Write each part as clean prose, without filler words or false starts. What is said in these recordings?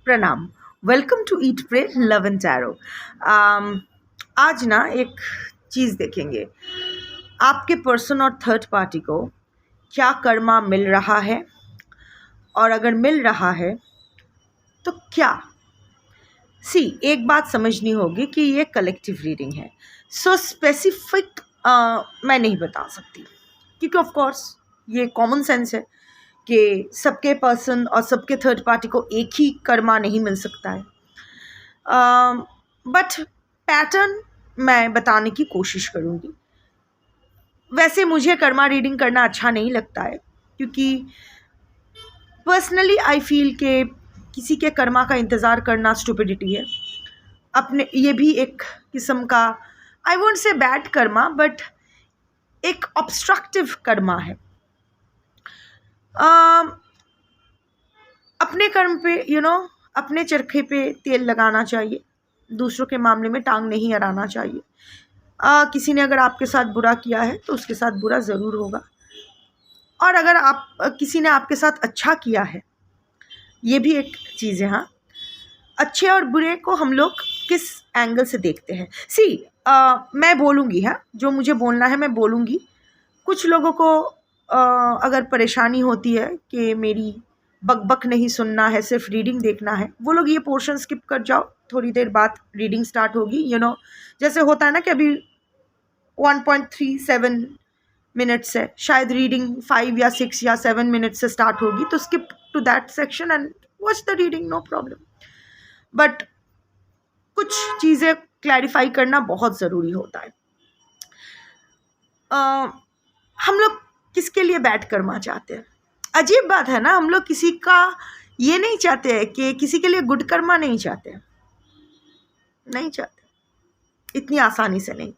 प्रणाम। Welcome to eat pray love and tarot. आज ना एक चीज़ देखेंगे, आपके पर्सन और थर्ड पार्टी को क्या कर्मा मिल रहा है, और अगर मिल रहा है तो क्या। एक बात समझनी होगी कि ये कलेक्टिव रीडिंग है, सो स्पेसिफिक मैं नहीं बता सकती, क्योंकि ऑफ कोर्स ये कॉमन सेंस है कि सबके पर्सन और सबके थर्ड पार्टी को एक ही कर्मा नहीं मिल सकता है। बट पैटर्न मैं बताने की कोशिश करूँगी। वैसे मुझे कर्मा रीडिंग करना अच्छा नहीं लगता है, क्योंकि पर्सनली आई फील के किसी के कर्मा का इंतज़ार करना स्टुपिडिटी है। अपने ये भी एक किस्म का, I won't say bad Karma, but एक ऑब्स्ट्रक्टिव कर्मा है। अपने कर्म पे अपने चरखे पे तेल लगाना चाहिए, दूसरों के मामले में टांग नहीं अड़ाना चाहिए। किसी ने अगर आपके साथ बुरा किया है तो उसके साथ बुरा ज़रूर होगा, और अगर किसी ने आपके साथ अच्छा किया है, ये भी एक चीज़ है। हाँ, अच्छे और बुरे को हम लोग किस एंगल से देखते हैं। मैं बोलूँगी, हाँ, जो मुझे बोलना है मैं बोलूँगी। कुछ लोगों को अगर परेशानी होती है कि मेरी बकबक नहीं सुनना है, सिर्फ रीडिंग देखना है, वो लोग ये पोर्शन स्किप कर जाओ। थोड़ी देर बाद रीडिंग स्टार्ट होगी। जैसे होता है ना कि अभी 1.37 मिनट्स है, शायद रीडिंग 5 या 6 या 7 मिनट से स्टार्ट होगी, तो skip to that section and watch the reading, no problem. But कुछ चीज़ें क्लैरिफाई करना बहुत ज़रूरी होता है। हम लोग किसके लिए बैड कर्मा चाहते हैं? अजीब बात है ना, हम लोग किसी का ये नहीं चाहते हैं कि किसी के लिए गुड कर्मा नहीं चाहते, इतनी आसानी से नहीं।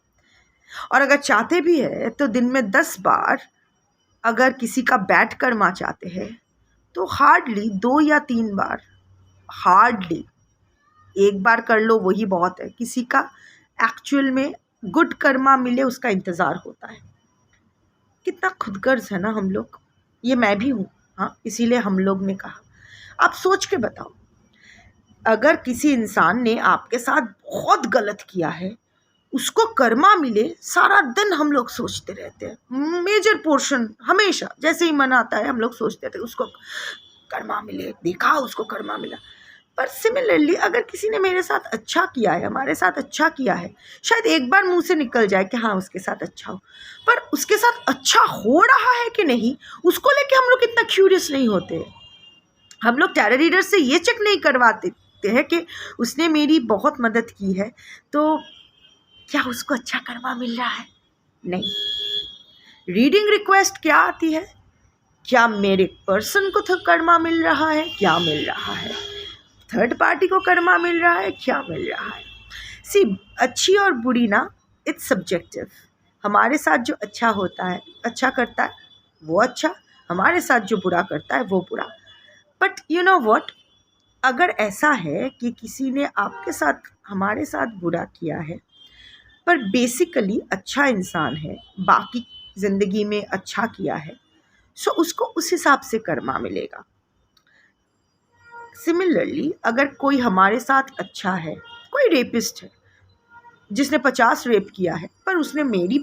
और अगर चाहते भी है तो दिन में 10 बार अगर किसी का बैड कर्मा चाहते हैं तो हार्डली 2 या 3 बार, हार्डली 1 बार कर लो, वही बहुत है। किसी का एक्चुअल में गुड कर्मा मिले उसका इंतज़ार होता है। कितना खुदगर्ज है ना हम लोग। ये मैं भी हूँ, हाँ, इसीलिए हम लोग ने कहा। आप सोच के बताओ, अगर किसी इंसान ने आपके साथ बहुत गलत किया है, उसको कर्मा मिले, सारा दिन हम लोग सोचते रहते हैं। मेजर पोर्शन हमेशा जैसे ही मन आता है हम लोग सोचते थे उसको कर्मा मिले, देखा उसको कर्मा मिला। पर सिमिलरली अगर किसी ने मेरे साथ अच्छा किया है, हमारे साथ अच्छा किया है, शायद एक बार मुंह से निकल जाए कि हाँ उसके साथ अच्छा हो, पर उसके साथ अच्छा हो रहा है कि नहीं, उसको लेके हम लोग इतना क्यूरियस नहीं होते। हम लोग टैरो रीडर से ये चेक नहीं करवाते हैं कि उसने मेरी बहुत मदद की है तो क्या उसको अच्छा कर्मा मिल रहा है। नहीं, रीडिंग रिक्वेस्ट क्या आती है, क्या मेरे पर्सन को तो कर्मा मिल रहा है, क्या मिल रहा है, थर्ड पार्टी को कर्मा मिल रहा है, क्या मिल रहा है। अच्छी और बुरी ना, इट्स सब्जेक्टिव। हमारे साथ जो अच्छा होता है, अच्छा करता है, वो अच्छा, हमारे साथ जो बुरा करता है वो बुरा। बट यू नो व्हाट, अगर ऐसा है कि किसी ने आपके साथ, हमारे साथ बुरा किया है, पर बेसिकली अच्छा इंसान है, बाकी ज़िंदगी में अच्छा किया है, सो उसको उस हिसाब से कर्मा मिलेगा। सिमिलरली अगर कोई हमारे साथ अच्छा है, कोई रेपिस्ट है जिसने 50 रेप किया है, पर उसने मेरी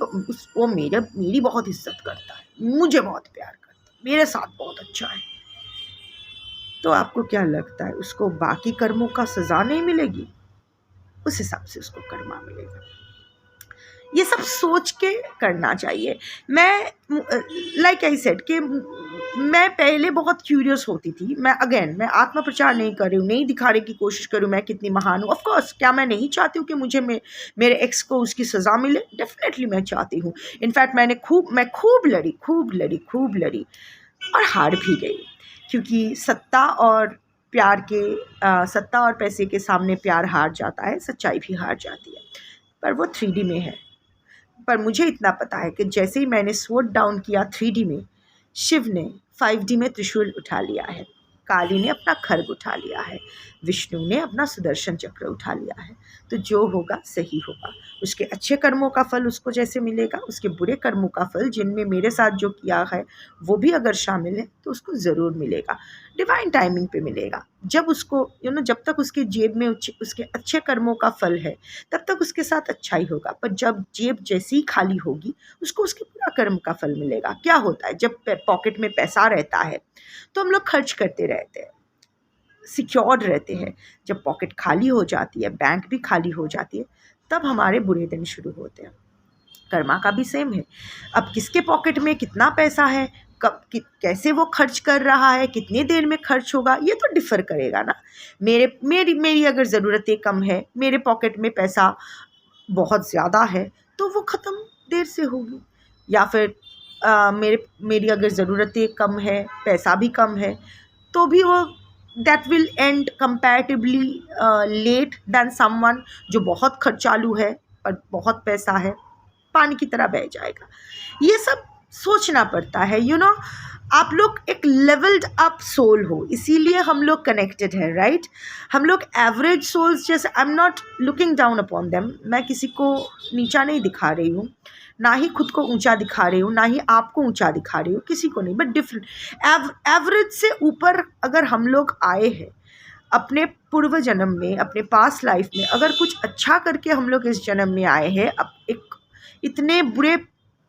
बहुत इज्जत करता है, मुझे बहुत प्यार करता है, मेरे साथ बहुत अच्छा है, तो आपको क्या लगता है उसको बाकी कर्मों का सज़ा नहीं मिलेगी? उस हिसाब से उसको कर्मा मिलेगा। ये सब सोच के करना चाहिए। मैं लाइक आई सेड कि मैं पहले बहुत क्यूरियस होती थी। मैं आत्मा प्रचार नहीं कर रही हूँ, नहीं दिखाने की कोशिश करूँ मैं कितनी महान हूँ। ऑफ कोर्स, क्या मैं नहीं चाहती हूँ कि मुझे मेरे एक्स को उसकी सज़ा मिले? डेफिनेटली मैं चाहती हूँ। इनफैक्ट मैं खूब लड़ी और हार भी गई, क्योंकि सत्ता और पैसे के सामने प्यार हार जाता है, सच्चाई भी हार जाती है। पर वो 3D में है। पर मुझे इतना पता है कि जैसे ही मैंने स्वॉर्ड डाउन किया 3D में, शिव ने 5D में त्रिशूल उठा लिया है, काली ने अपना खड्ग उठा लिया है, विष्णु ने अपना सुदर्शन चक्र उठा लिया है। तो जो होगा सही होगा। उसके अच्छे कर्मों का फल उसको जैसे मिलेगा, उसके बुरे कर्मों का फल, जिनमें मेरे साथ जो किया है वो भी अगर शामिल है, तो उसको ज़रूर मिलेगा। डिवाइन टाइमिंग पे मिलेगा। जब उसको जब तक उसके जेब में उसके अच्छे कर्मों का फल है तब तक उसके साथ अच्छा ही होगा, पर जब जेब जैसी ही खाली होगी उसको उसके पूरा कर्म का फल मिलेगा। क्या होता है, जब पॉकेट में पैसा रहता है तो हम लोग खर्च करते रहते हैं, सिक्योर्ड रहते हैं। जब पॉकेट खाली हो जाती है, बैंक भी खाली हो जाती है, तब हमारे बुरे दिन शुरू होते हैं। कर्मा का भी सेम है। अब किसके पॉकेट में कितना पैसा है, कब कैसे वो खर्च कर रहा है, कितने देर में खर्च होगा, ये तो डिफ़र करेगा ना। मेरी अगर ज़रूरतें कम है, मेरे पॉकेट में पैसा बहुत ज़्यादा है, तो वो ख़त्म देर से होगी। या फिर मेरी अगर ज़रूरतें कम है, पैसा भी कम है, तो भी वो that will end comparatively late than someone जो बहुत खर्चालू है और बहुत पैसा है, पानी की तरह बह जाएगा। ये सब सोचना पड़ता है। आप लोग एक लेवल्ड अप सोल हो, इसीलिए हम लोग कनेक्टेड है, राइट। हम लोग एवरेज सोल्स जैसे, आई am not looking down upon them, मैं किसी को नीचा नहीं दिखा रही हूँ, ना ही खुद को ऊंचा दिखा रही हूँ, ना ही आपको ऊंचा दिखा रही हूँ, किसी को नहीं, बट डिफरेंट एवरेज से ऊपर अगर हम लोग आए हैं अपने पूर्व जन्म में, अपने पास्ट लाइफ में, अगर कुछ अच्छा करके हम लोग इस जन्म में आए हैं, अब एक इतने बुरे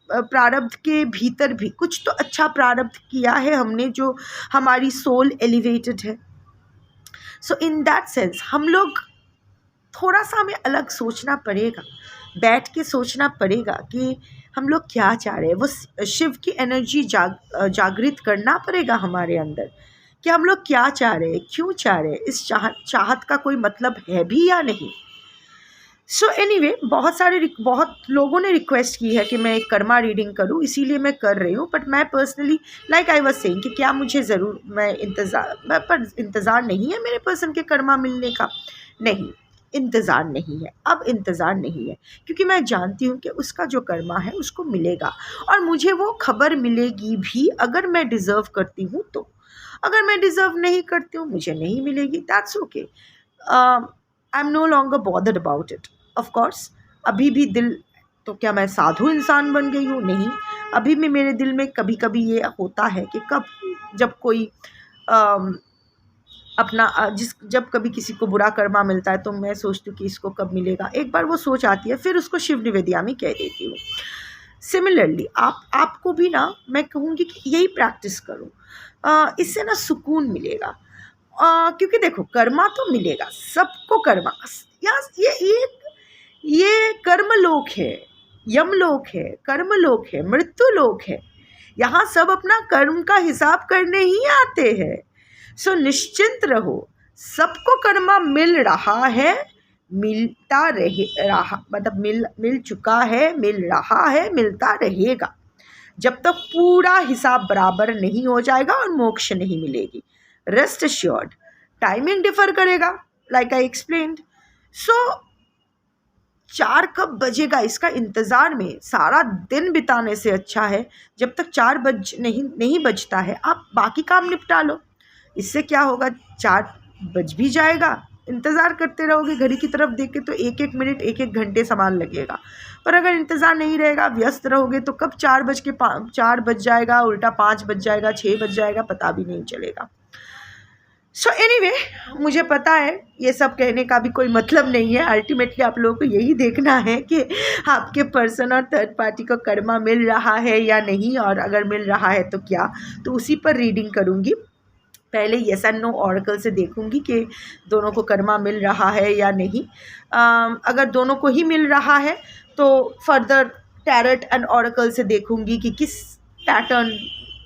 प्रारब्ध के भीतर भी कुछ तो अच्छा प्रारब्ध किया है हमने, जो हमारी सोल एलिवेटेड है। सो इन दैट सेंस हम लोग थोड़ा सा हमें अलग सोचना पड़ेगा, बैठ के सोचना पड़ेगा कि हम लोग क्या चाह रहे हैं। वो शिव की एनर्जी जागृत करना पड़ेगा हमारे अंदर कि हम लोग क्या चाह रहे हैं, क्यों चाह रहे हैं, इस चाहत का कोई मतलब है भी या नहीं। सो एनीवे, बहुत लोगों ने रिक्वेस्ट की है कि मैं एक कर्मा रीडिंग करूं, इसीलिए मैं कर रही हूं। बट मैं personally, like I was saying, कि क्या मुझे ज़रूर पर इंतज़ार नहीं है मेरे पर्सन के कर्मा मिलने का, नहीं, इंतज़ार नहीं है, अब इंतज़ार नहीं है, क्योंकि मैं जानती हूँ कि उसका जो कर्मा है उसको मिलेगा, और मुझे वो खबर मिलेगी भी अगर मैं डिज़र्व करती हूँ तो। अगर मैं डिज़र्व नहीं करती हूँ, मुझे नहीं मिलेगी, that's okay. I am no longer bothered about it. Of course अभी भी दिल, तो क्या मैं साधु इंसान बन गई हूँ? नहीं, अभी भी मेरे दिल में कभी कभी ये होता है कि जब कोई जब कभी किसी को बुरा कर्मा मिलता है तो मैं सोचती हूँ कि इसको कब मिलेगा। एक बार वो सोच आती है, फिर उसको शिव निवेदियामी कह देती हूँ। सिमिलरली आपको भी ना मैं कहूँगी कि यही प्रैक्टिस करो, इससे ना सुकून मिलेगा। क्योंकि देखो, कर्मा तो मिलेगा सबको, कर्मा ये कर्मलोक है, यमलोक है, कर्मलोक है, मृत्यु लोक है। यहाँ सब अपना कर्म का हिसाब करने ही आते हैं। सो निश्चिंत रहो, सबको कर्मा मिल रहा है, मिलता रहा, मतलब मिल चुका है, मिल रहा है, मिलता रहेगा, जब तक पूरा हिसाब बराबर नहीं हो जाएगा और मोक्ष नहीं मिलेगी। रेस्ट एश्योर्ड, टाइमिंग डिफर करेगा, लाइक आई एक्सप्लेन्ड। सो 4 कब बजेगा इसका इंतज़ार में सारा दिन बिताने से अच्छा है, जब तक 4 नहीं बजता है आप बाकी काम निपटा लो। इससे क्या होगा, 4 बज भी जाएगा, इंतज़ार करते रहोगे घड़ी की तरफ देख के तो एक एक मिनट, एक एक घंटे समान लगेगा। पर अगर इंतज़ार नहीं रहेगा, व्यस्त रहोगे, तो कब 4 बज जाएगा, उल्टा 5 बज जाएगा, 6 बज जाएगा, पता भी नहीं चलेगा। सो एनीवे, मुझे पता है ये सब कहने का भी कोई मतलब नहीं है। अल्टीमेटली आप लोगों को यही देखना है कि आपके पर्सन और थर्ड पार्टी को कर्मा मिल रहा है या नहीं, और अगर मिल रहा है तो क्या, तो उसी पर रीडिंग करूँगी। पहले येस एंड नो ऑरेकल से देखूंगी कि दोनों को कर्मा मिल रहा है या नहीं। अगर दोनों को ही मिल रहा है तो फर्दर टैरेट एंड ऑरेकल से देखूंगी कि किस पैटर्न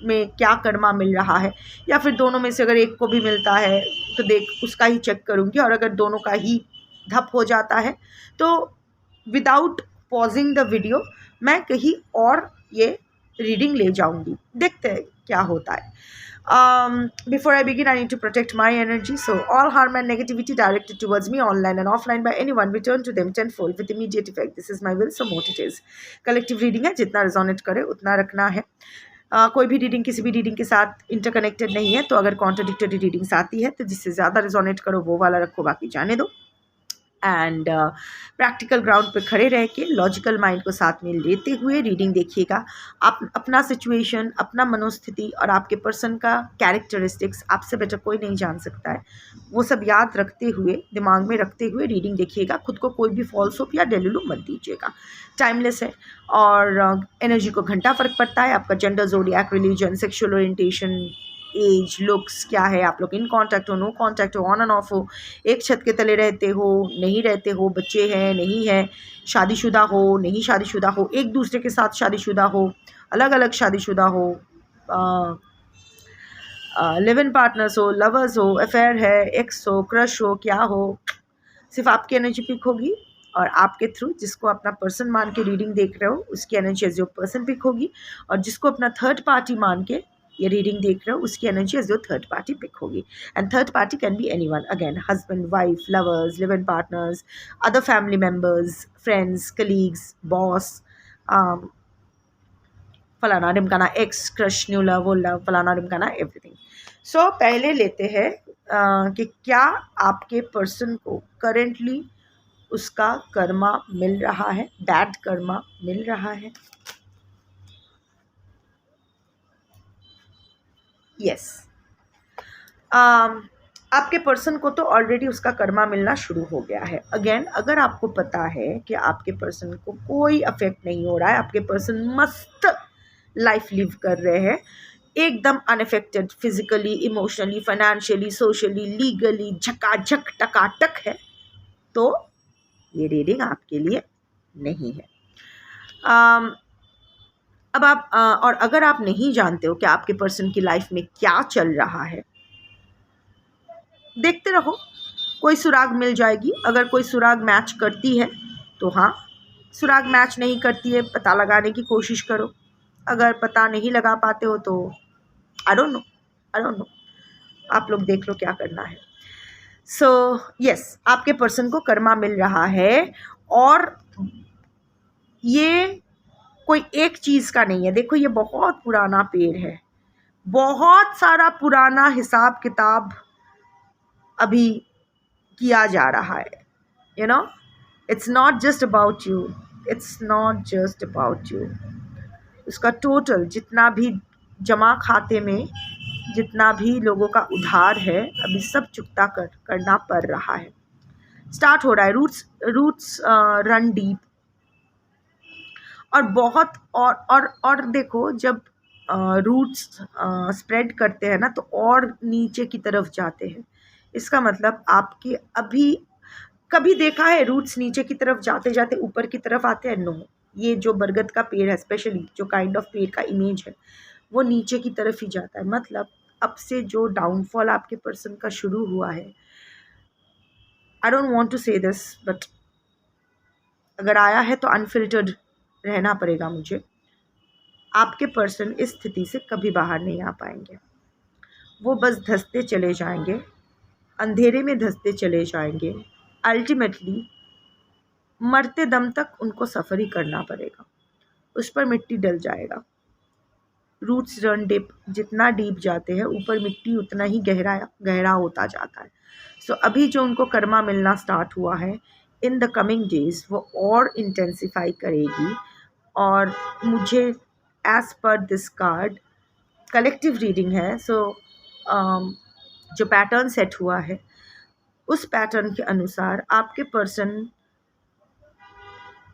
में क्या कर्मा मिल रहा है, या फिर दोनों में से अगर एक को भी मिलता है तो उसका ही चेक करूंगी, और अगर दोनों का ही धप हो जाता है तो विदाउट पॉजिंग द वीडियो मैं कहीं और ये रीडिंग ले जाऊंगी। देखते हैं क्या होता है। Before I begin, I need to protect my energy. So all harm and negativity directed towards me online and offline by anyone, return to them tenfold with immediate effect. This is my will, so mote it is. Collective reading है, जितना resonate करे उतना रखना है। कोई भी reading किसी भी रीडिंग के साथ इंटरकनेक्टेड नहीं है, तो अगर कॉन्ट्राडिक्टरी रीडिंग्स आती है तो जिससे ज़्यादा रिजोनेट करो वो वाला रखो, बाकी जाने दो। एंड प्रैक्टिकल ग्राउंड पे खड़े रह के लॉजिकल माइंड को साथ में लेते हुए रीडिंग देखिएगा। आप अपना सिचुएशन, अपना मनोस्थिति और आपके पर्सन का कैरेक्टरिस्टिक्स आपसे बेटर कोई नहीं जान सकता है। वो सब याद रखते हुए, दिमाग में रखते हुए रीडिंग देखिएगा। खुद को कोई भी फॉल्स होप या डेलुलू मत दीजिएगा, टाइमलेस है। और एनर्जी को घंटा फर्क पड़ता है। आपका gender, zodiac, religion, sexual orientation, age, looks क्या है, आप लोग इन कांटेक्ट हो, नो कांटेक्ट हो, ऑन एंड ऑफ हो, एक छत के तले रहते हो, नहीं रहते हो, बच्चे हैं, नहीं है, शादीशुदा हो, नहीं शादीशुदा हो, एक दूसरे के साथ शादीशुदा हो, अलग अलग शादीशुदा हो, लिव इन पार्टनर्स हो, लवर्स हो, अफेयर है, एक्स हो, क्रश हो, क्या हो, सिर्फ आपकी एनर्जी पिक होगी और आपके थ्रू जिसको अपना पर्सन मान के रीडिंग देख रहे हो उसकी energy as your person pick होगी, और जिसको अपना थर्ड पार्टी मान के ये रीडिंग देख रहे हो उसकी energy as your third party pick होगी। And third party can be anyone, again husband, wife, lovers, live in partners, other family members, friends, colleagues, boss, फलाना ढिमकाना, ex, crush, new love, old love, फलाना ढिमकाना, everything. सो पहले लेते हैं कि क्या आपके पर्सन को करेंटली उसका कर्मा मिल रहा है, बैड कर्मा मिल रहा है। यस, आपके पर्सन को तो ऑलरेडी उसका कर्मा मिलना शुरू हो गया है। अगेन, अगर आपको पता है कि आपके पर्सन को कोई अफेक्ट नहीं हो रहा है, आपके पर्सन मस्त लाइफ लिव कर रहे हैं, एकदम unaffected, physically, emotionally, financially, socially, legally झकाझक टकाटक है, तो ये रीडिंग आपके लिए नहीं है। अब आप और अगर आप नहीं जानते हो कि आपके पर्सन की लाइफ में क्या चल रहा है, देखते रहो, कोई सुराग मिल जाएगी। अगर कोई सुराग मैच करती है तो हाँ, सुराग मैच नहीं करती है पता लगाने की कोशिश करो। अगर पता नहीं लगा पाते हो तो आई डोंट नो, आप लोग देख लो क्या करना है। सो यस, आपके पर्सन को कर्मा मिल रहा है, और ये कोई एक चीज़ का नहीं है। देखो, ये बहुत पुराना पेड़ है, बहुत सारा पुराना हिसाब किताब अभी किया जा रहा है। You no, it's not just about you, it's not just about you. उसका टोटल जितना भी जमा खाते में जितना भी लोगों का उधार है, अभी सब चुकता करना पड़ रहा है। स्टार्ट हो रहा है, रूट्स रन डीप, और बहुत और देखो, जब रूट्स स्प्रेड करते हैं ना तो और नीचे की तरफ जाते हैं। इसका मतलब आपके अभी कभी देखा है रूट्स नीचे की तरफ जाते जाते ऊपर की तरफ आते हैं? नो। ये जो बरगद का पेड़ है, स्पेशली जो काइंड ऑफ पेड़ का इमेज है, वो नीचे की तरफ ही जाता है। मतलब अब से जो डाउनफॉल आपके पर्सन का शुरू हुआ है, आई डोंट वांट टू से दिस, बट अगर आया है तो अनफिल्टर्ड रहना पड़ेगा मुझे। आपके पर्सन इस स्थिति से कभी बाहर नहीं आ पाएंगे। वो बस धंसते चले जाएंगे, अंधेरे में धंसते चले जाएंगे। अल्टीमेटली मरते दम तक उनको सफ़र ही करना पड़ेगा, उस पर मिट्टी डल जाएगा। रूट्स रन डीप, जितना डीप जाते हैं ऊपर मिट्टी उतना ही गहरा होता जाता है। सो अभी जो उनको कर्मा मिलना स्टार्ट हुआ है, इन द कमिंग डेज वो और इंटेंसिफाई करेगी। और मुझे as per this card collective reading है, सो जो पैटर्न सेट हुआ है उस पैटर्न के अनुसार आपके पर्सन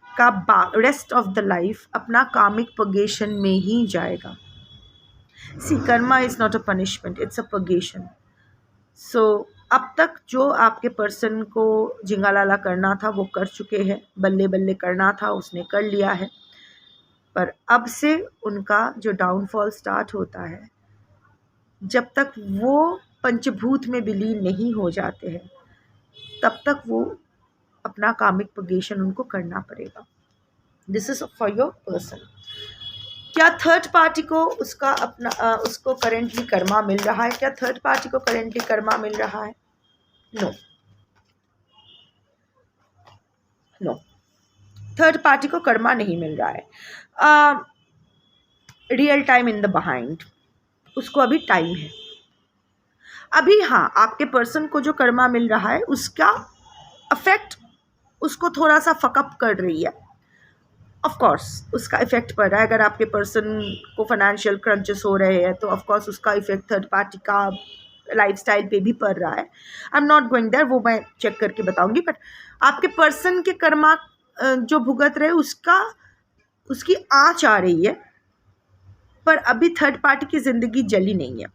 का रेस्ट ऑफ द लाइफ अपना कामिक पगेशन में ही जाएगा। See, karma is not a punishment, it's a purgation. So अब तक जो आपके पर्सन को जिंगालाला करना था वो कर चुके हैं, बल्ले बल्ले करना था उसने कर लिया है। पर अब से उनका जो डाउनफॉल स्टार्ट होता है, जब तक वो पंचभूत में विलीन नहीं हो जाते हैं तब तक वो अपना कामिक पगेशन उनको करना पड़ेगा। This is for your person. क्या थर्ड पार्टी को उसका उसको करेंटली कर्मा मिल रहा है? क्या थर्ड पार्टी को करेंटली कर्मा मिल रहा है? नो, थर्ड पार्टी को कर्मा नहीं मिल रहा है। Real time in the behind, उसको अभी टाइम है अभी। हाँ, आपके पर्सन को जो कर्मा मिल रहा है उसका अफेक्ट उसको थोड़ा सा फकअप कर रही है। ऑफ कोर्स उसका इफ़ेक्ट पड़ रहा है। अगर आपके पर्सन को फाइनेंशियल क्रंचेस हो रहे हैं तो ऑफ कोर्स उसका इफ़ेक्ट थर्ड पार्टी का लाइफस्टाइल पे भी पड़ रहा है। I am not going there, वो मैं चेक करके बताऊंगी। बट आपके पर्सन के कर्मा जो भुगत रहे उसकी आँच आ रही है, पर अभी थर्ड पार्टी की ज़िंदगी जली नहीं है।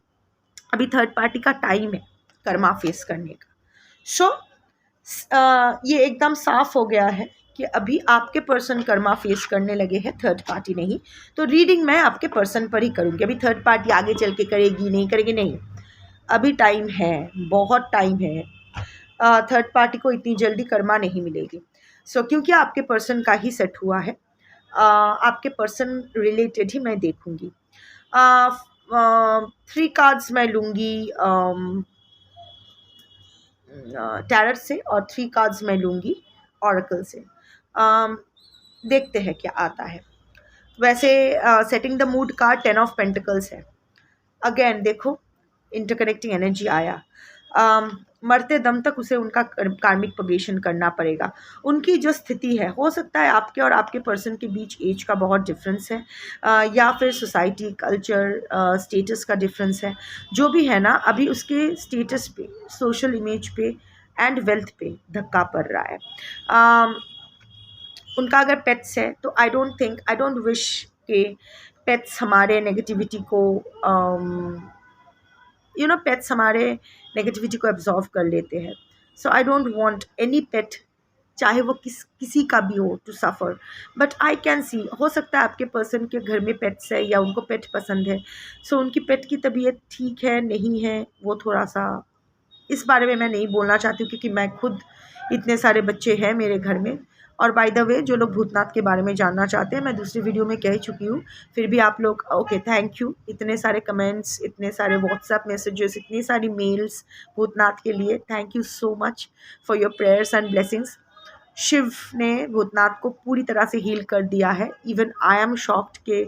अभी थर्ड पार्टी का टाइम है कर्मा फेस करने का। सो ये एकदम साफ हो गया है कि अभी आपके पर्सन कर्मा फेस करने लगे हैं, थर्ड पार्टी नहीं। तो रीडिंग मैं आपके पर्सन पर ही करूँगी। अभी थर्ड पार्टी आगे चल के करेगी नहीं करेगी नहीं, अभी टाइम है, बहुत टाइम है। थर्ड पार्टी को इतनी जल्दी कर्मा नहीं मिलेगी। सो क्योंकि आपके पर्सन का ही सेट हुआ है, आपके पर्सन रिलेटेड ही मैं देखूँगी। 3 कार्ड्स मैं लूँगी टैरट से और 3 कार्ड्स मैं लूँगी ऑरेकल से। देखते हैं क्या आता है। वैसे setting the mood card 10 of pentacles है। अगेन देखो इंटरकनेक्टिंग एनर्जी आया। मरते दम तक उसे उनका कार्मिक पगेशन करना पड़ेगा। उनकी जो स्थिति है, हो सकता है आपके और आपके पर्सन के बीच एज का बहुत डिफरेंस है, या फिर सोसाइटी कल्चर स्टेटस का डिफरेंस है। जो भी है ना, अभी उसके स्टेटस पे, सोशल इमेज पे एंड वेल्थ पे धक्का पड़ रहा है। उनका अगर पेट्स है तो आई डोंट विश के पेट्स हमारे नेगेटिविटी को पेट्स हमारे नेगेटिविटी को एब्जॉर्व कर लेते हैं। So I don't want any pet, चाहे वो किसी का भी हो, to suffer. But I can see, हो सकता है आपके पर्सन के घर में पेट्स है या उनको पेट पसंद है। सो उनकी पेट की तबीयत ठीक है नहीं है, वो थोड़ा सा, इस बारे में मैं नहीं बोलना चाहती हूँ क्योंकि मैं खुद, इतने सारे बच्चे हैं मेरे घर में। और बाय द वे, जो लोग भूतनाथ के बारे में जानना चाहते हैं, मैं दूसरी वीडियो में कह चुकी हूँ। फिर भी आप लोग, ओके थैंक यू, इतने सारे कमेंट्स, इतने सारे व्हाट्सएप मैसेजेस, इतनी सारी मेल्स भूतनाथ के लिए। Thank you so much for your prayers and blessings. Shiv ने भूतनाथ को पूरी तरह से हील कर दिया है। इवन आई एम शॉक्ड के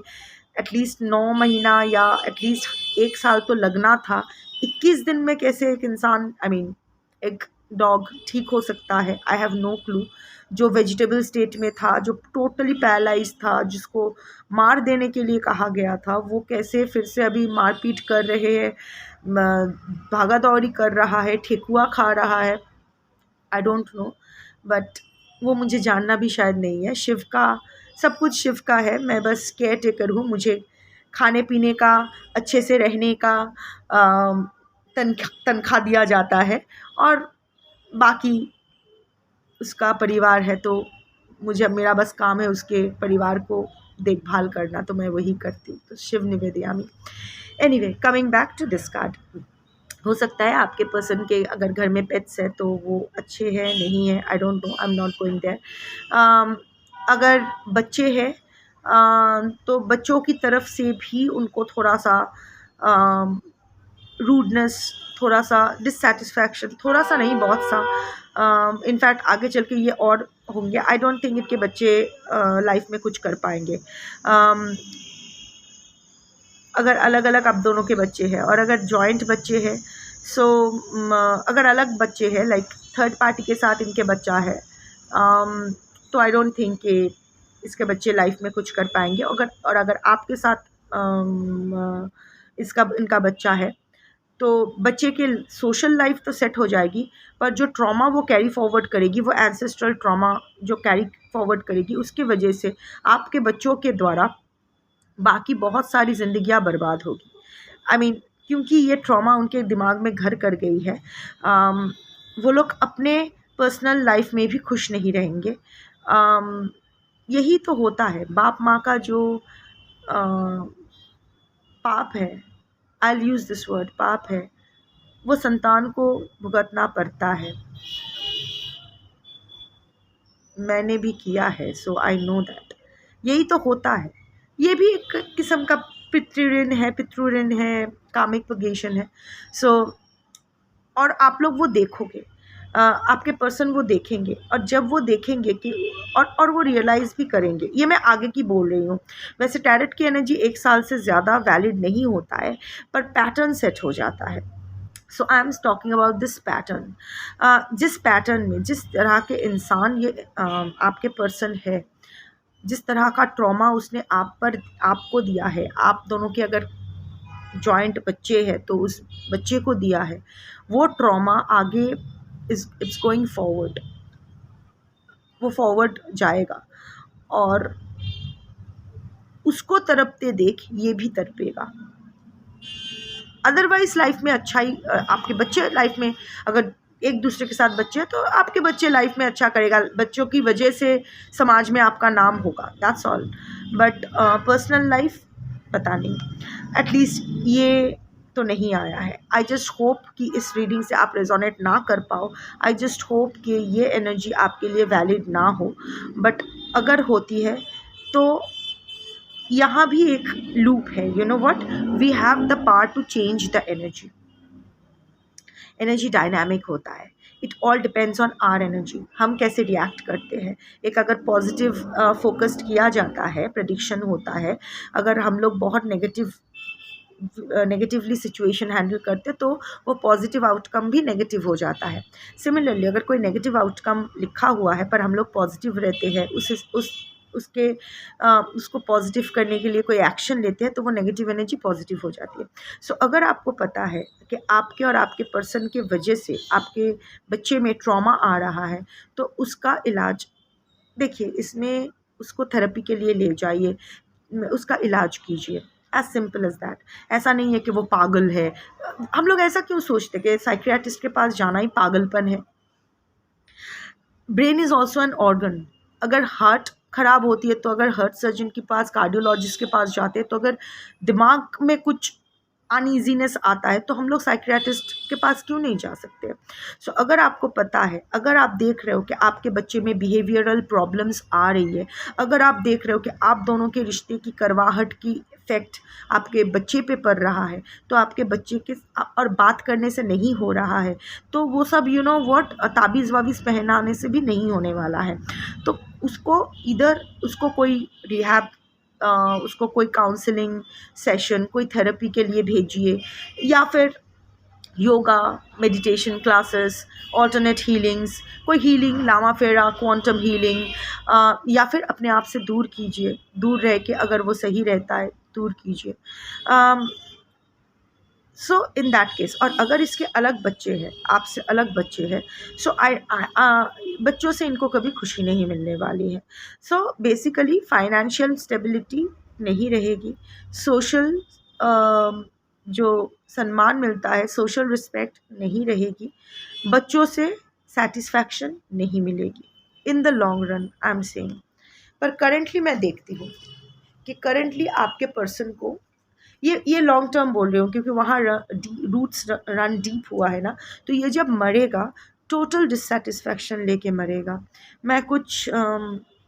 एटलीस्ट 9 महीना या एटलीस्ट 1 साल तो लगना था। 21 दिन में कैसे एक इंसान, एक डॉग ठीक हो सकता है? I have no clue. जो वेजिटेबल स्टेट में था, जो टोटली पैरालाइज था, जिसको मार देने के लिए कहा गया था, वो कैसे फिर से अभी मारपीट कर रहे हैं, भागा दौड़ी कर रहा है, ठेकुआ खा रहा है। आई डोंट नो, बट वो मुझे जानना भी शायद नहीं है। शिव का सब कुछ शिव का है, मैं बस केयर टेकर हूँ। मुझे खाने पीने का, अच्छे से रहने का तनख्वाह दिया जाता है, और बाकी उसका परिवार है, तो मेरा बस काम है उसके परिवार को देखभाल करना, तो मैं वही करती हूँ। तो शिव निवेदयामी। Anyway, coming back to this card, हो सकता है आपके पर्सन के अगर घर में पेट्स है तो वो अच्छे हैं नहीं है, I don't know, I am not going there. अगर बच्चे हैं तो बच्चों की तरफ से भी उनको थोड़ा सा रूडनेस, थोड़ा सा डिससेटिस्फैक्शन, थोड़ा सा नहीं बहुत सा, इनफैक्ट आगे चल के ये और होंगे। आई डोंट थिंक इनके बच्चे लाइफ में कुछ कर पाएंगे। अगर अलग अलग आप दोनों के बच्चे हैं, और अगर जॉइंट बच्चे हैं, सो अगर अलग बच्चे हैं, लाइक थर्ड पार्टी के साथ इनके बच्चा है, तो आई डोंट थिंक कि इसके बच्चे लाइफ में कुछ कर पाएंगे। अगर आपके साथ इनका बच्चा है, तो बच्चे के सोशल लाइफ तो सेट हो जाएगी, पर जो ट्रॉमा वो कैरी फॉरवर्ड करेगी, वो एंसेस्ट्रल ट्रॉमा जो कैरी फॉरवर्ड करेगी, उसकी वजह से आपके बच्चों के द्वारा बाकी बहुत सारी ज़िंदगियां बर्बाद होगी। क्योंकि ये ट्रॉमा उनके दिमाग में घर कर गई है। वो लोग अपने पर्सनल लाइफ में भी खुश नहीं रहेंगे। यही तो होता है, बाप माँ का जो पाप है, I will use this word, पाप है, वो संतान को भुगतना पड़ता है। मैंने भी किया है, सो आई नो दैट। यही तो होता है। ये भी एक किस्म का पितृ ऋण है, कामिक पगेशन है। सो और आप लोग वो देखोगे, आपके पर्सन वो देखेंगे, और जब वो देखेंगे कि और वो रियलाइज़ भी करेंगे। ये मैं आगे की बोल रही हूँ। वैसे टैरेट की एनर्जी 1 साल से ज़्यादा वैलिड नहीं होता है, पर पैटर्न सेट हो जाता है। So I am talking about this pattern. जिस पैटर्न में जिस तरह के इंसान ये आपके पर्सन है, जिस तरह का ट्रॉमा उसने आपको दिया है, आप दोनों के अगर जॉइंट बच्चे हैं तो उस बच्चे को दिया है, वो ट्रॉमा आगे इट्स गोइंग फॉरवर्ड, वो फॉरवर्ड जाएगा और उसको तड़पते देख ये भी तड़पेगा। अदरवाइज लाइफ में अच्छा ही आपके बच्चे लाइफ में अगर एक दूसरे के साथ बच्चे हैं तो आपके बच्चे लाइफ में अच्छा करेगा, बच्चों की वजह से समाज में आपका नाम होगा, that's all. But personal life पता नहीं, एटलीस्ट ये तो नहीं आया है। आई जस्ट होप कि इस रीडिंग से आप रेजोनेट ना कर पाओ, आई जस्ट होप कि ये एनर्जी आपके लिए वैलिड ना हो, बट अगर होती है तो यहाँ भी एक लूप है। You know what, we have the power to change the energy. Energy dynamic होता है, it all depends on our energy, हम कैसे रिएक्ट करते हैं। एक अगर पॉजिटिव फोकस्ड किया जाता है, प्रेडिक्शन होता है, अगर हम लोग बहुत नेगेटिवली सिचुएशन हैंडल करते हैं तो वो पॉजिटिव आउटकम भी नेगेटिव हो जाता है। सिमिलरली अगर कोई नेगेटिव आउटकम लिखा हुआ है पर हम लोग पॉजिटिव रहते हैं, उसको पॉजिटिव करने के लिए कोई एक्शन लेते हैं तो वो नेगेटिव एनर्जी पॉजिटिव हो जाती है। सो अगर आपको पता है कि आपके और आपके पर्सन के वजह से आपके बच्चे में ट्रॉमा आ रहा है तो उसका इलाज देखिए, इसमें उसको थेरेपी के लिए ले जाइए, उसका इलाज कीजिए, एज सिंपल एज दैट। ऐसा नहीं है कि वो पागल है। हम लोग ऐसा क्यों सोचते कि साइकियाट्रिस्ट के पास जाना ही पागलपन है। Brain is also an organ. अगर हार्ट ख़राब होती है तो अगर हार्ट सर्जन के पास, कार्डियोलॉजिस्ट के पास जाते हैं, तो अगर दिमाग में कुछ अनईजीनेस आता है तो हम लोग साइकियाट्रिस्ट के पास क्यों नहीं जा सकते। सो अगर आपको पता है, अगर आप देख रहे हो कि आपके बच्चे में बिहेवियरल प्रॉब्लम्स आ रही है, अगर आप देख रहे हो कि आप दोनों के रिश्ते की करवाहट की इफ़ेक्ट आपके बच्चे पे पड़ रहा है, तो आपके बच्चे के और बात करने से नहीं हो रहा है, तो वो सब यू नो व्हाट ताबीज़ वाबीज़ पहनाने से भी नहीं होने वाला है। तो उसको कोई रिहैब, उसको कोई काउंसलिंग सेशन, कोई थेरेपी के लिए भेजिए, या फिर yoga, meditation classes, alternate healings, कोई हीलिंग, लामा फेरा, क्वांटम हीलिंग, या फिर अपने आप से दूर कीजिए, दूर रह के अगर वो सही रहता है दूर कीजिए। सो इन दैट केस, और अगर इसके अलग बच्चे हैं, आपसे अलग बच्चे हैं, सो बच्चों से इनको कभी खुशी नहीं मिलने वाली है। सो बेसिकली फाइनेंशियल स्टेबिलिटी नहीं रहेगी, सोशल जो सम्मान मिलता है, सोशल रिस्पेक्ट नहीं रहेगी, बच्चों से सेटिस्फैक्शन नहीं मिलेगी in the long run, I am saying. पर करेंटली मैं देखती हूँ कि करेंटली आपके पर्सन को ये लॉन्ग टर्म बोल रही हूँ क्योंकि वहाँ रूट्स रन डीप हुआ है ना, तो ये जब मरेगा टोटल डिससेटिस्फैक्शन लेके मरेगा। मैं कुछ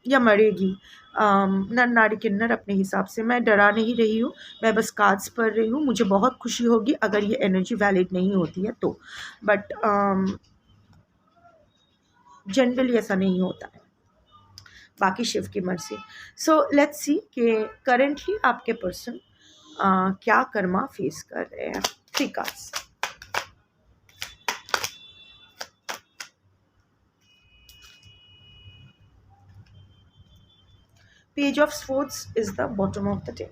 या मरेगी, नर नारी किन्नर अपने हिसाब से। मैं डरा नहीं रही हूँ, मैं बस कार्ड्स पढ़ रही हूँ। मुझे बहुत खुशी होगी अगर ये एनर्जी वैलिड नहीं होती है तो, बट जनरली ऐसा नहीं होता है, बाकी शिव की मर्जी। सो लेट्स सी कि करेंटली आपके पर्सन क्या कर्मा फेस कर रहे हैं। 3 cards. Page of swords is the bottom of the deck.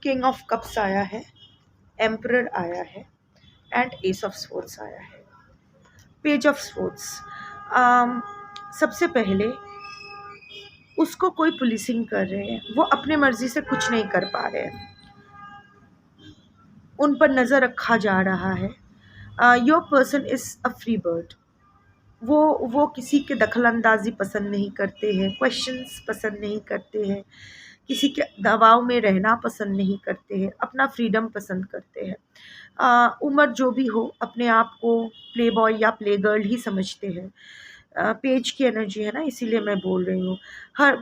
King of cups आया है, एम्परर आया है, एंड एस ऑफ स्वॉर्ड्स आया है। पेज ऑफ स्वॉर्ड्स, सबसे पहले उसको कोई पुलिसिंग कर रहे हैं, वो अपने मर्जी से कुछ नहीं कर पा रहे हैं, उन पर नज़र रखा जा रहा है। Your person is a free bird. वो किसी के दखलंदाजी पसंद नहीं करते हैं, क्वेश्चंस पसंद नहीं करते हैं, किसी के दबाव में रहना पसंद नहीं करते हैं, अपना फ्रीडम पसंद करते हैं। उम्र जो भी हो, अपने आप को प्ले बॉय या प्ले गर्ल ही समझते हैं। पेज की एनर्जी है ना, इसीलिए मैं बोल रही हूँ।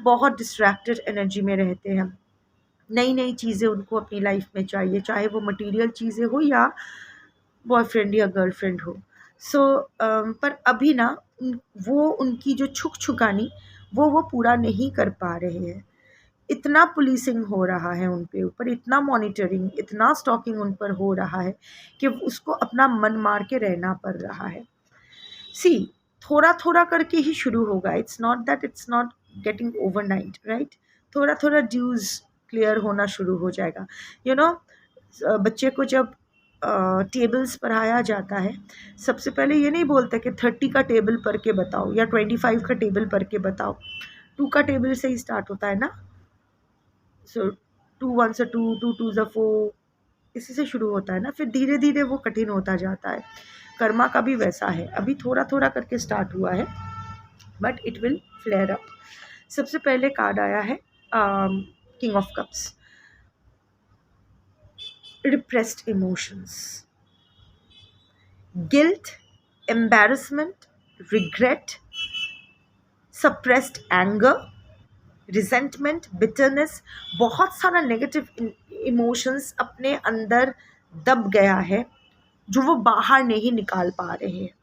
बहुत डिस्ट्रैक्टेड एनर्जी में रहते हैं, नई नई चीज़ें उनको अपनी लाइफ में चाहिए, चाहे वो मटेरियल चीज़ें हो या बॉयफ्रेंड या गर्लफ्रेंड हो। सो पर अभी ना वो उनकी जो छुकानी वो पूरा नहीं कर पा रहे हैं। इतना पुलिसिंग हो रहा है उन पे ऊपर, इतना मॉनिटरिंग, इतना स्टॉकिंग उन पर हो रहा है कि उसको अपना मन मार के रहना पड़ रहा है। सी, थोड़ा थोड़ा करके ही शुरू होगा, it's not getting overnight, right. थोड़ा थोड़ा ड्यूज क्लियर होना शुरू हो जाएगा। यू नो, बच्चे को जब टेबल्स पढ़ाया जाता है, सबसे पहले ये नहीं बोलते कि 30 का टेबल पढ़ के बताओ या 25 का टेबल पढ़ के बताओ। 2 का टेबल से ही स्टार्ट होता है ना। सो 2 1 से 2, 2 2 से 4, इसी से शुरू होता है ना। फिर धीरे धीरे वो कठिन होता जाता है। कर्मा का भी वैसा है, अभी थोड़ा थोड़ा करके स्टार्ट हुआ है, but it will flare up. सबसे पहले कार्ड आया है king of cups, repressed emotions, guilt, embarrassment, regret, suppressed anger, resentment, bitterness. बहुत सारा नेगेटिव इमोशंस अपने अंदर दब गया है जो वो बाहर नहीं निकाल पा रहे हैं।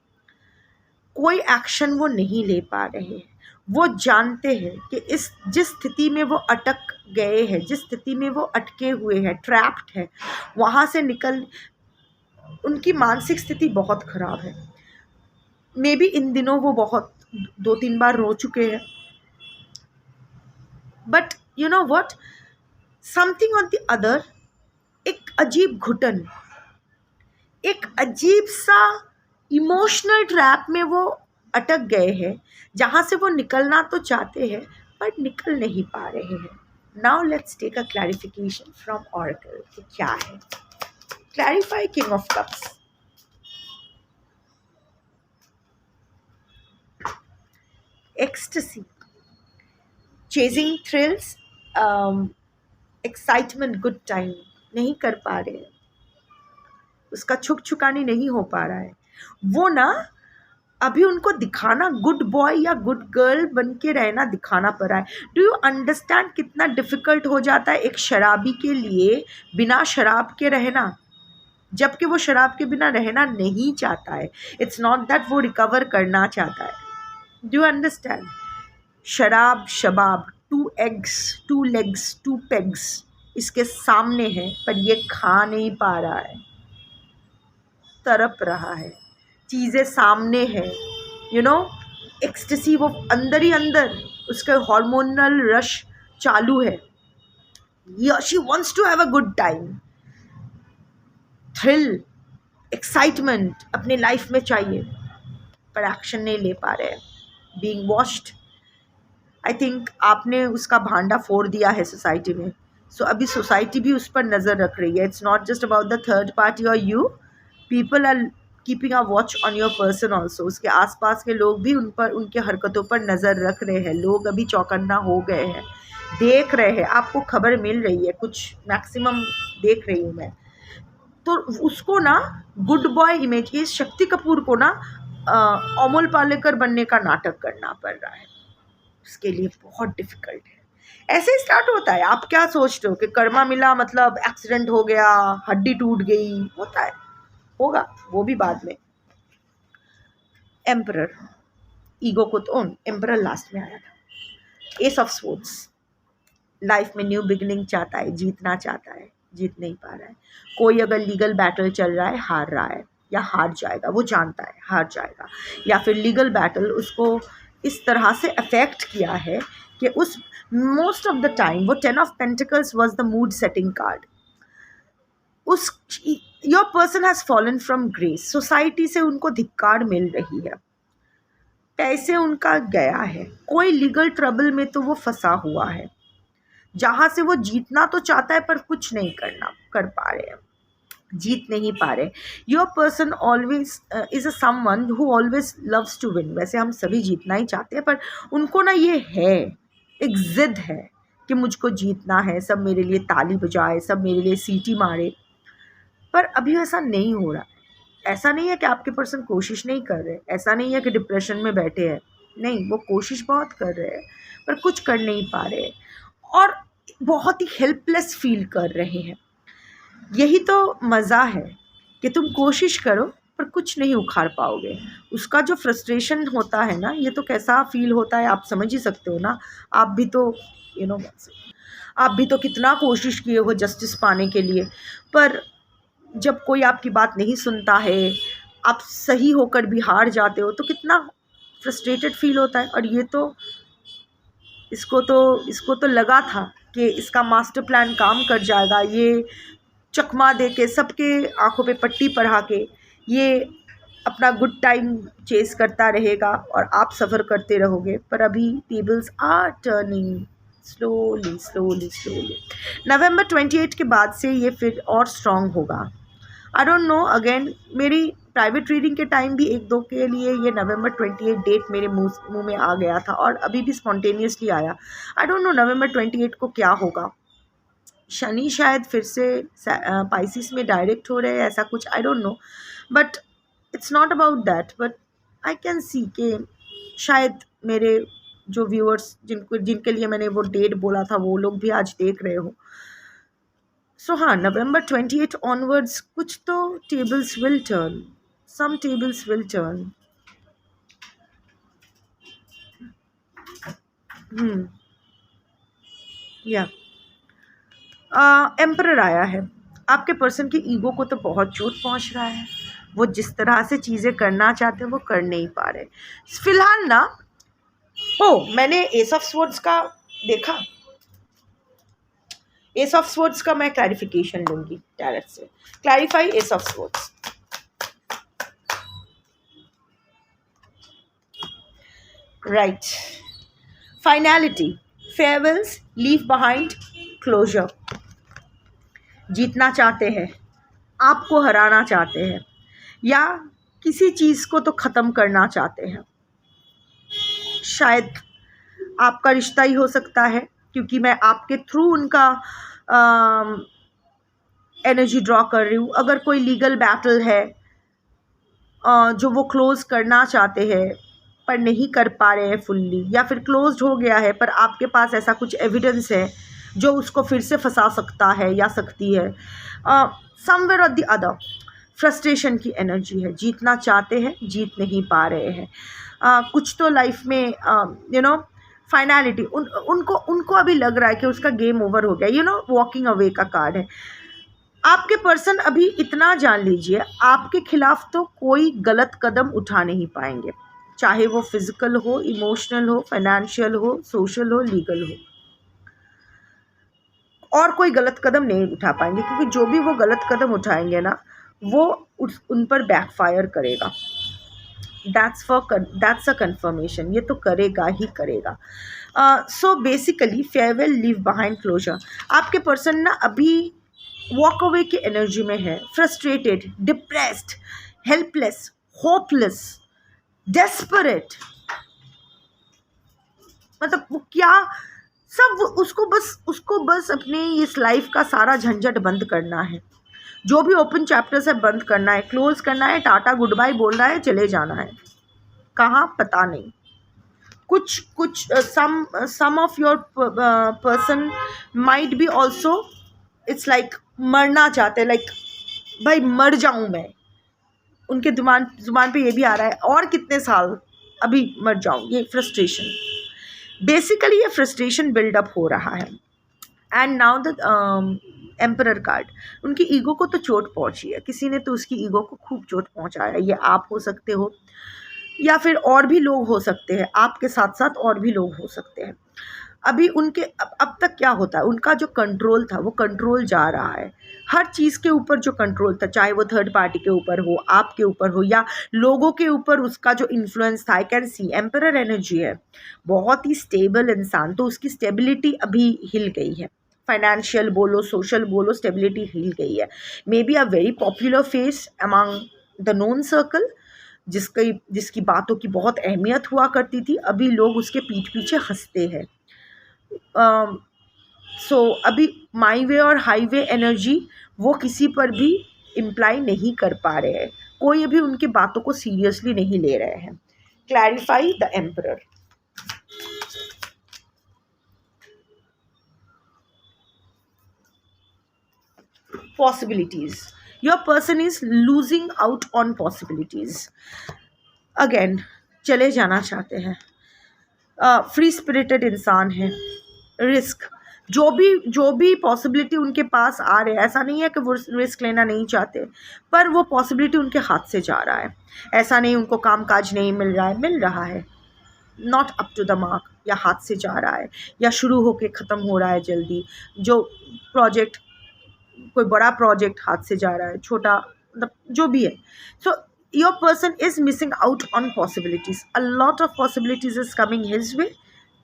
कोई एक्शन वो नहीं ले पा रहे हैं। वो जानते हैं कि जिस स्थिति में वो अटक गए हैं, जिस स्थिति में वो अटके हुए हैं, ट्रैप्ड है, वहाँ से निकल, उनकी मानसिक स्थिति बहुत ख़राब है। मे बी इन दिनों वो बहुत 2-3 बार रो चुके हैं, but you know what, something on the other, एक अजीब घुटन, एक अजीब सा इमोशनल ट्रैप में वो अटक गए हैं, जहाँ से वो निकलना तो चाहते हैं बट निकल नहीं पा रहे हैं। Now let's take a clarification from oracle कि क्या है। Clarify king of cups. Ecstasy, chasing thrills, excitement, good time, नहीं कर पा रहे हैं, उसका छुकानी नहीं हो पा रहा है। वो ना अभी उनको दिखाना गुड बॉय या गुड गर्ल बन के रहना दिखाना पड़ रहा है। डू यू अंडरस्टैंड कितना डिफ़िकल्ट हो जाता है एक शराबी के लिए बिना शराब के रहना, जबकि वो शराब के बिना रहना नहीं चाहता है। इट्स नॉट दैट वो रिकवर करना चाहता है। Do you understand? शराब शबाब, 2 eggs 2 legs 2 pegs इसके सामने है, पर ये खा नहीं पा रहा है, तड़प रहा है, चीज़ें सामने है। यू नो, एक्सटेसी, वो अंदर ही अंदर उसका हार्मोनल रश चालू है। She wants to have a good time, thrill, excitement अपने लाइफ में चाहिए, पर एक्शन नहीं ले पा रहे हैं। बीइंग वॉच्ड, आई थिंक आपने उसका भांडा फोड़ दिया है सोसाइटी में। सो अभी सोसाइटी भी उस पर नज़र रख रही है। It's not just about the third party और you, people are keeping a watch on your person also. उसके आसपास के लोग भी उन पर, उनके हरकतों पर नज़र रख रहे हैं। लोग अभी चौकन्ना हो गए हैं, देख रहे हैं, आपको खबर मिल रही है, कुछ मैक्सिमम देख रही हूँ मैं। तो उसको ना गुड बॉय इमेज, इस शक्ति कपूर को ना अमोल पालेकर बनने का नाटक करना पड़ रहा है। उसके लिए बहुत डिफ़िकल्ट है। ऐसे ही स्टार्ट होता है। आप क्या सोचते हो कि कर्मा मिला मतलब एक्सीडेंट हो गया, हड्डी टूट गई? होता है, होगा, वो भी बाद में। एम्परर, ईगो को तो एम्परर लास्ट में आया था। एस ऑफ स्वॉर्ड्स, लाइफ में न्यू बिगिनिंग चाहता है, जीतना चाहता है, जीत नहीं पा रहा है। कोई अगर लीगल बैटल चल रहा है, हार रहा है या हार जाएगा, वो जानता है हार जाएगा, या फिर लीगल बैटल उसको इस तरह से अफेक्ट किया है कि उस मोस्ट ऑफ द टाइम वो 10 of pentacles was the mood setting card. उस your person has fallen from grace, society से उनको धिक्कार मिल रही है, पैसे उनका गया है, कोई लीगल ट्रबल में तो वो फंसा हुआ है, जहाँ से वो जीतना तो चाहता है पर कुछ नहीं कर पा रहे हैं, जीत नहीं पा रहे। Your person always is a someone who always loves to win. वैसे हम सभी जीतना ही चाहते हैं, पर उनको ना ये है, एक ज़िद है कि मुझको जीतना है, सब मेरे लिए ताली बजाए, सब मेरे लिए सीटी मारे, पर अभी ऐसा नहीं हो रहा है। ऐसा नहीं है कि आपके पर्सन कोशिश नहीं कर रहे, ऐसा नहीं है कि डिप्रेशन में बैठे हैं, नहीं, वो कोशिश बहुत कर रहे हैं पर कुछ कर नहीं पा रहे और बहुत ही हेल्पलेस फील कर रहे हैं। यही तो मज़ा है कि तुम कोशिश करो पर कुछ नहीं उखाड़ पाओगे। उसका जो फ्रस्ट्रेशन होता है ना, ये तो कैसा फील होता है आप समझ ही सकते हो ना, आप भी तो यू नो। आप भी तो कितना कोशिश किए हो जस्टिस पाने के लिए, पर जब कोई आपकी बात नहीं सुनता है, आप सही होकर भी हार जाते हो, तो कितना फ्रस्ट्रेटेड फील होता है। और ये तो इसको तो लगा था कि इसका मास्टर प्लान काम कर जाएगा, ये चकमा दे के सबके आंखों पे पट्टी पढ़ा के ये अपना गुड टाइम चेस करता रहेगा और आप सफ़र करते रहोगे। पर अभी tables are turning slowly slowly slowly. November 28 के बाद से ये फिर और स्ट्रॉन्ग होगा। आई डोंट नो, अगेन मेरी प्राइवेट रीडिंग के टाइम भी एक दो के लिए ये नवंबर 28 डेट मेरे मुंह में आ गया था और अभी भी स्पॉन्टेनियसली आया। आई डोंट नो नवंबर 28 को क्या होगा। शनि शायद फिर से पाइसिस में डायरेक्ट हो रहे हैं, ऐसा कुछ, आई don't no, but it's not about that. But I can सी कि शायद मेरे जो व्यूअर्स जिनके लिए मैंने वो डेट बोला था वो लोग भी आज देख रहे हो। सो हाँ, नवंबर 28 ऑनवर्ड्स कुछ तो tables will turn, some tables will turn. या एम्परर आया है। आपके पर्सन की ईगो को तो बहुत चोट पहुंच रहा है। वो जिस तरह से चीज़ें करना चाहते हैं वो कर नहीं पा रहे फिलहाल ना। मैंने एस ऑफ स्वॉर्ड्स का देखा। एस ऑफ स्वॉर्ड्स का मैं क्लैरिफिकेशन लूंगी डायरेक्ट से। Clarify ace of swords. Right, finality, farewells, leave behind, closure. जीतना चाहते हैं, आपको हराना चाहते हैं, या किसी चीज़ को तो ख़त्म करना चाहते हैं। शायद आपका रिश्ता ही हो सकता है, क्योंकि मैं आपके थ्रू उनका एनर्जी ड्रॉ कर रही हूँ। अगर कोई लीगल बैटल है जो वो क्लोज़ करना चाहते हैं पर नहीं कर पा रहे हैं फुल्ली, या फिर क्लोज्ड हो गया है पर आपके पास ऐसा कुछ एविडेंस है जो उसको फिर से फंसा सकता है या सकती है, समवेयर और द अदर फ्रस्ट्रेशन की एनर्जी है। जीतना चाहते हैं, जीत नहीं पा रहे हैं। कुछ तो लाइफ में फाइनैलिटी उनको अभी लग रहा है कि उसका गेम ओवर हो गया। वॉकिंग अवे का कार्ड है। आपके पर्सन अभी इतना जान लीजिए, आपके खिलाफ तो कोई गलत कदम उठा नहीं पाएंगे, चाहे वो फिजिकल हो, इमोशनल हो, फाइनेंशियल हो, सोशल हो, लीगल हो, और कोई गलत कदम नहीं उठा पाएंगे, क्योंकि जो भी वो गलत कदम उठाएंगे ना वो उन पर बैकफायर करेगा। दैट्स अ कन्फर्मेशन, ये तो करेगा ही करेगा। So basically farewell, leave behind, closure. आपके पर्सन ना अभी वॉक अवे की एनर्जी में है, frustrated, depressed, helpless, hopeless, desperate. मतलब वो क्या सब उसको बस अपने इस लाइफ का सारा झंझट बंद करना है। जो भी ओपन चैप्टर्स है बंद करना है, क्लोज करना है, टाटा गुड बाय बोलना है, चले जाना है। कहाँ पता नहीं। कुछ some of your person might be also it's like मरना चाहते हैं, लाइक भाई मर जाऊं मैं। उनके जुबान पे ये भी आ रहा है, और कितने साल अभी मर जाऊं। ये फ्रस्ट्रेशन, बेसिकली ये फ्रस्ट्रेशन बिल्डअप हो रहा है। And now the emperor card, उनकी ईगो को तो चोट पहुंची है, किसी ने तो उसकी ईगो को खूब चोट पहुंचाया है। ये आप हो सकते हो या फिर और भी लोग हो सकते हैं, आपके साथ साथ और भी लोग हो सकते हैं। अभी उनके अब तक क्या होता है, उनका जो कंट्रोल था वो कंट्रोल जा रहा है। हर चीज़ के ऊपर जो कंट्रोल था, चाहे वो थर्ड पार्टी के ऊपर हो, आपके ऊपर हो, या लोगों के ऊपर उसका जो इन्फ्लुएंस था। आई कैन सी एम्परर एनर्जी है, बहुत ही स्टेबल इंसान, तो उसकी स्टेबिलिटी अभी हिल गई है। फाइनेंशियल बोलो, सोशल बोलो, स्टेबिलिटी हिल गई है। May be a very popular face among the known circle, जिसकी बातों की बहुत अहमियत हुआ करती थी, अभी लोग उसके पीठ पीछे हंसते हैं। सो अभी माई वे और हाईवे एनर्जी वो किसी पर भी इम्प्लाई नहीं कर पा रहे हैं, कोई अभी उनकी बातों को सीरियसली नहीं ले रहे हैं। Clarify the emperor. Possibilities, your person is losing out on possibilities. Again चले जाना चाहते हैं, फ्री स्पिरिटेड इंसान है, रिस्क, जो भी पॉसिबिलिटी उनके पास आ रहे हैं, ऐसा नहीं है कि वो रिस्क लेना नहीं चाहते, पर वो पॉसिबिलिटी उनके हाथ से जा रहा है। ऐसा नहीं उनको काम काज नहीं मिल रहा है, मिल रहा है, not up to the mark, या हाथ से जा रहा है, या शुरू होके ख़त्म हो रहा है जल्दी। जो प्रोजेक्ट, कोई बड़ा प्रोजेक्ट हाथ से जा रहा है, छोटा, मतलब जो भी है। So your person is missing out on possibilities, a lot of possibilities is coming his way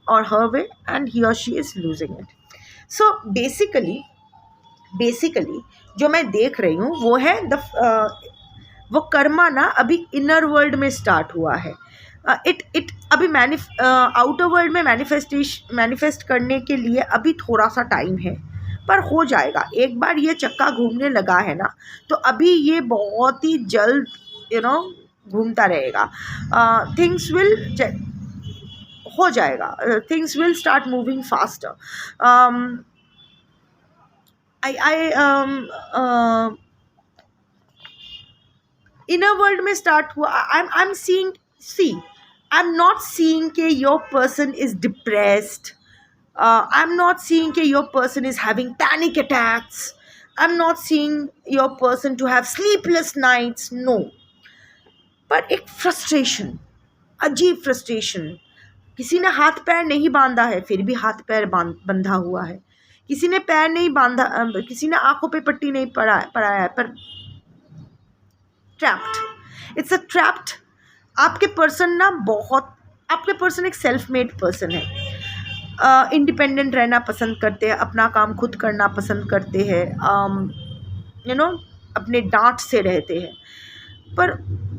और हर वे, एंड ही और she is losing it. So basically जो मैं देख रही हूँ वो है वो कर्मा ना अभी इनर वर्ल्ड में स्टार्ट हुआ है। इट अभी आउटर वर्ल्ड में मैनिफेस्ट करने के लिए अभी थोड़ा सा टाइम है, पर हो जाएगा। एक बार ये चक्का घूमने लगा है ना, तो अभी ये बहुत ही जल्द घूमता रहेगा। थिंग्स विल हो जाएगा, things will start moving faster. Inner world में स्टार्ट हुआ। I am seeing, see I am not seeing के your person is depressed, I am not seeing के your person is having panic attacks, I am not seeing your person to have sleepless nights, no. पर एक frustration, अजीब frustration. किसी ने हाथ पैर नहीं बांधा है, फिर भी हाथ पैर बंधा हुआ है। किसी ने पैर नहीं बांधा, किसी ने आंखों पे पट्टी नहीं पड़ाया है, पर ट्रैप्ड, इट्स अ ट्रैप्ड। आपके पर्सन एक सेल्फ मेड पर्सन है, इंडिपेंडेंट रहना पसंद करते हैं, अपना काम खुद करना पसंद करते हैं, अपने डांट से रहते हैं। पर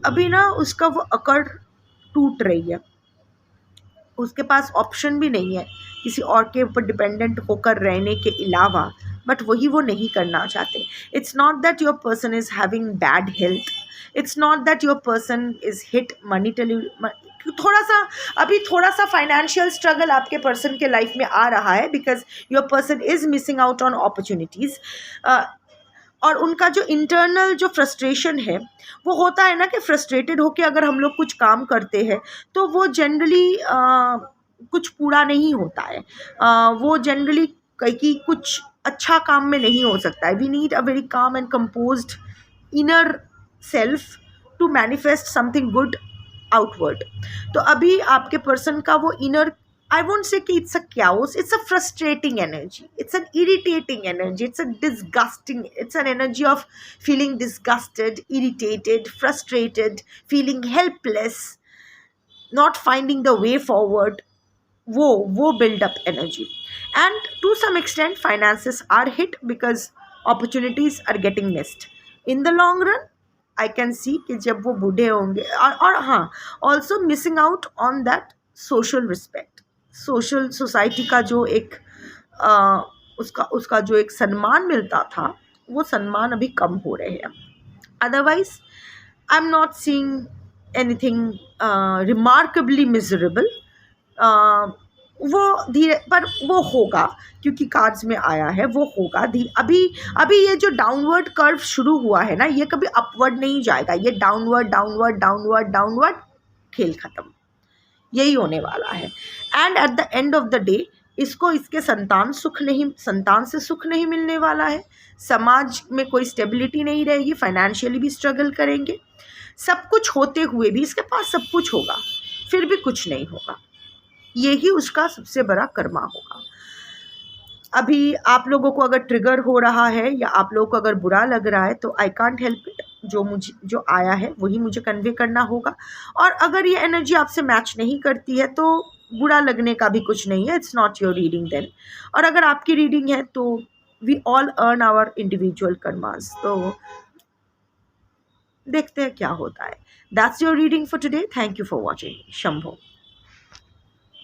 अभी ना उसका वो अकड़ टूट रही है, उसके पास ऑप्शन भी नहीं है किसी और के ऊपर डिपेंडेंट होकर रहने के अलावा, बट वही वो नहीं करना चाहते। It's not that your person is having bad health, it's not that your person is hit monetarily. थोड़ा सा फाइनेंशियल स्ट्रगल आपके पर्सन के लाइफ में आ रहा है, because your person is missing out on opportunities. और उनका जो इंटरनल जो फ्रस्ट्रेशन है, वो होता है ना कि फ्रस्ट्रेटेड होके अगर हम लोग कुछ काम करते हैं तो वो जनरली कुछ पूरा नहीं होता है, वो जनरली कि कुछ अच्छा काम में नहीं हो सकता है। We need a very calm and composed inner self to manifest something good outward. तो अभी आपके पर्सन का वो इनर, I won't say कि it's a chaos, it's a frustrating energy, it's an irritating energy, it's an energy of feeling disgusted, irritated, frustrated, feeling helpless, not finding the way forward, वो build up energy. And to some extent finances are hit because opportunities are getting missed. In the long run I can see कि जब वो बूढ़े होंगे, और हाँ, also missing out on that social respect, society का जो एक उसका जो एक सम्मान मिलता था, वो सम्मान अभी कम हो रहे हैं। Otherwise I am not seeing anything remarkably miserable. वो धीरे, पर वो होगा क्योंकि कार्ड्स में आया है, वो होगा अभी ये जो डाउनवर्ड कर्व शुरू हुआ है ना, ये कभी अपवर्ड नहीं जाएगा, ये डाउनवर्ड खेल खत्म, यही होने वाला है। And at the end of the day इसको इसके संतान से सुख नहीं मिलने वाला है, समाज में कोई स्टेबिलिटी नहीं रहेगी, फाइनेंशियली भी स्ट्रगल करेंगे, सब कुछ होते हुए भी इसके पास सब कुछ होगा, फिर भी कुछ नहीं होगा। यही उसका सबसे बड़ा कर्मा होगा। अभी आप लोगों को अगर ट्रिगर हो रहा है या आप लोगों को अगर बुरा लग रहा है तो आई कांट हेल्प इट, जो आया है वही मुझे कन्वे करना होगा। और अगर ये एनर्जी आपसे मैच नहीं करती है तो बुरा लगने का भी कुछ नहीं है, it's not your reading then. और अगर आपकी रीडिंग है तो we all earn our individual karmas, तो देखते हैं क्या होता है। That's your reading for today. Thank you for watching. Shambho.